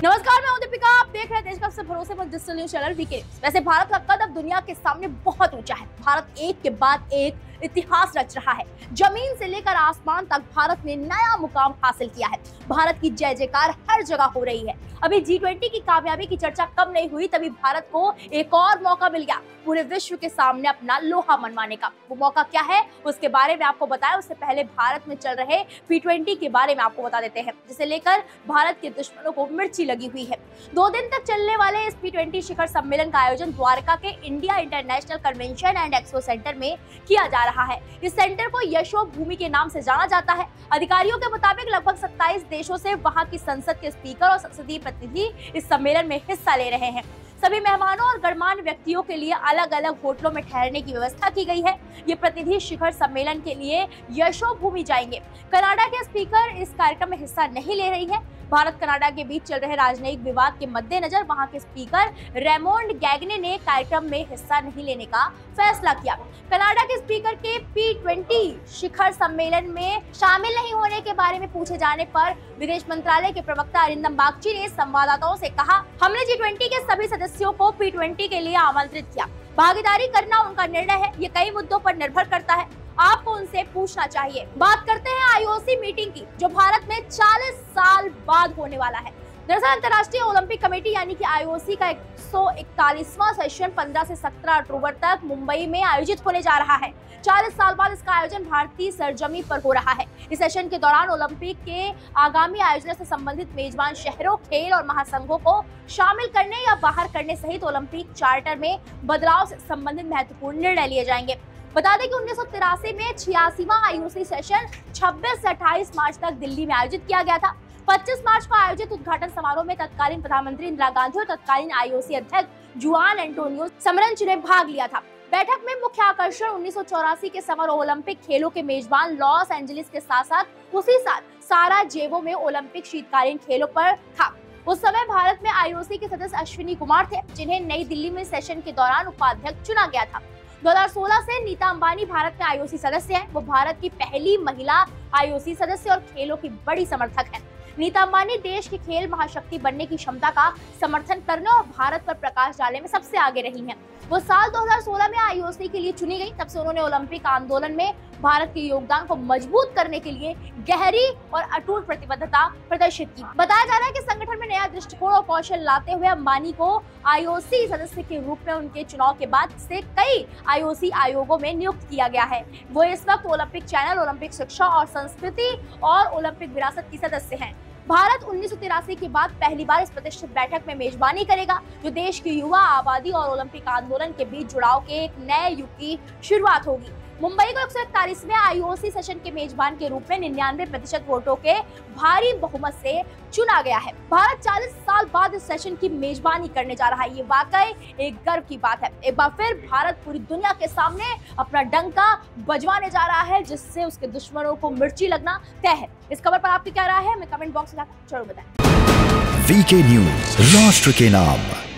नमस्कार, मैं हूं दीपिका। आप देख रहे हैं देश का सबसे भरोसेमंद digital news channel VK news. वैसे भारत का कद अब दुनिया के सामने बहुत ऊंचा है। भारत एक के बाद एक इतिहास रच रहा है। जमीन से लेकर आसमान तक भारत ने नया मुकाम हासिल किया है। भारत की जय जयकार हर जगह हो रही है। अभी G20 की कामयाबी की चर्चा कम नहीं हुई, तभी भारत को एक और मौका मिल गया पूरे विश्व के सामने अपना लोहा मनवाने का। वो मौका क्या है उसके बारे में आपको बताएं, उससे पहले भारत में चल रहे P20 के बारे में आपको बता देते हैं, जिसे लेकर भारत के दुश्मनों को मिर्ची लगी हुई है। 2 दिन तक चलने वाले इस P20 शिखर सम्मेलन का आयोजन द्वारका के India international convention and expo centre में किया जा रहा है। इस सेंटर को यशो भूमि के नाम से जाना जाता है। अधिकारियों के मुताबिक लगभग 27 देशों से वहां की संसद के स्पीकर और संसदीय प्रतिनिधि इस सम्मेलन में हिस्सा ले रहे हैं। सभी मेहमानों और गणमान्य व्यक्तियों के लिए अलग अलग होटलों में ठहरने की व्यवस्था की गई है। ये प्रतिनिधि शिखर सम्मेलन के लिए यशो भूमि जाएंगे। कनाडा के स्पीकर इस कार्यक्रम में हिस्सा नहीं ले रही है। भारत कनाडा के बीच चल रहे राजनयिक विवाद के मद्देनजर वहां के स्पीकर रेमोंड गैगने ने कार्यक्रम में हिस्सा नहीं लेने का फैसला किया। कनाडा के स्पीकर के P20 शिखर सम्मेलन में शामिल नहीं होने के बारे में पूछे जाने पर विदेश मंत्रालय के प्रवक्ता अरिंदम बागची ने संवाददाताओं से कहा, हमने G20 के सभी सदस्यों को P20 के लिए आमंत्रित किया। भागीदारी करना उनका निर्णय है। ये कई मुद्दों पर निर्भर करता है। आपको उनसे पूछना चाहिए। बात करते हैं IOC मीटिंग की, जो भारत में 40 साल बाद होने वाला है। दरअसल अंतर्राष्ट्रीय ओलंपिक कमेटी यानी कि IOC का 141वां सेशन 15 से 17 अक्टूबर तक मुंबई में आयोजित होने जा रहा है। 40 साल बाद इसका आयोजन भारतीय सरजमी पर हो रहा है। इस सेशन के दौरान ओलंपिक के आगामी आयोजन से संबंधित मेजबान शहरों, खेल और महासंघों को शामिल करने या बाहर करने सहित ओलंपिक चार्टर में बदलाव से संबंधित महत्वपूर्ण निर्णय लिए जाएंगे। बता दें कि 1983 में 86वां IOC सेशन 26 से 28 मार्च तक दिल्ली में आयोजित किया गया था। 25 मार्च को आयोजित उद्घाटन समारोह में तत्कालीन प्रधानमंत्री इंदिरा गांधी और तत्कालीन IOC अध्यक्ष जुआन एंटोनियो समरंच ने भाग लिया था। बैठक में मुख्य आकर्षण 1984 के समर ओलंपिक खेलों के मेजबान लॉस एंजलिस के साथ साथ उसी साल साराजेवो में ओलंपिक शीतकालीन खेलों पर था। उस समय भारत में IOC के सदस्य अश्विनी कुमार थे, जिन्हें नई दिल्ली में सेशन के दौरान उपाध्यक्ष चुना गया था। 2016 से नीता अंबानी भारत में IOC सदस्य हैं। वो भारत की पहली महिला IOC सदस्य और खेलों की बड़ी समर्थक हैं। नीता अंबानी देश की खेल महाशक्ति बनने की क्षमता का समर्थन करने और भारत पर प्रकाश डालने में सबसे आगे रही हैं। वो साल 2016 में IOC के लिए चुनी गई। तब से उन्होंने ओलंपिक आंदोलन में भारत के योगदान को मजबूत करने के लिए गहरी और अटूट प्रतिबद्धता प्रदर्शित की। बताया जा रहा है कि संगठन में नया दृष्टिकोण और कौशल लाते हुए अंबानी को IOC सदस्य के रूप में उनके चुनाव के बाद से कई IOC आयोगों में नियुक्त किया गया है। वो इस वक्त ओलंपिक चैनल, ओलंपिक शिक्षा और संस्कृति और ओलंपिक विरासत की सदस्य हैं। भारत 1983 के बाद पहली बार इस प्रतिष्ठित बैठक में मेजबानी करेगा, जो देश की युवा आबादी और ओलंपिक आंदोलन के बीच जुड़ाव के एक नए युग की शुरुआत होगी। मुंबई को 141वें IOC सेशन के मेजबान के रूप में 99% वोटों के भारी बहुमत से चुना गया है। भारत 40 साल बाद इस सेशन की मेजबानी करने जा रहा है। ये वाकई एक गर्व की बात है। एक बार फिर भारत पूरी दुनिया के सामने अपना डंका बजवाने जा रहा है, जिससे उसके दुश्मनों को मिर्ची लगना तय है। इस खबर पर आपकी क्या राय है, हमें कमेंट बॉक्स में जरूर बताएं। वीके न्यूज, राष्ट्र के नाम।